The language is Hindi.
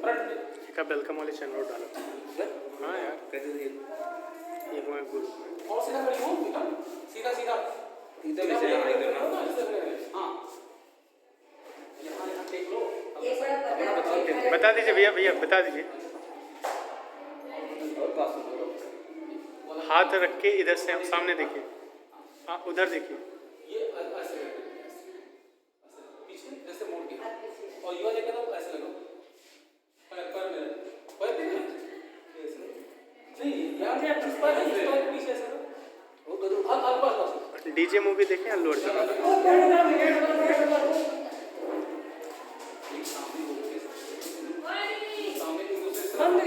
का वेलकम वाले चैनल डालो। हाँ यार कैसे ये हुआ गुरु और सीधा खड़ी हो सीधा सीधा इधर से यहाँ इधर ना हाँ यहाँ टेक लो अपना बताओ क्या बता दीजिए भैया भैया बता दीजिए। और पास में बोलो हाथ रख के इधर से हम सामने देखिए। हाँ उधर देखिए। ये ऐसे पीछे जैसे मोड़ के और युवा देखा तो ऐसे लगाओ पर मेरे पर नहीं यार ये पर पीछे ऐसे वो करो बस डीजे मूवी देखें अल्लू अर्जुन वाला। सामने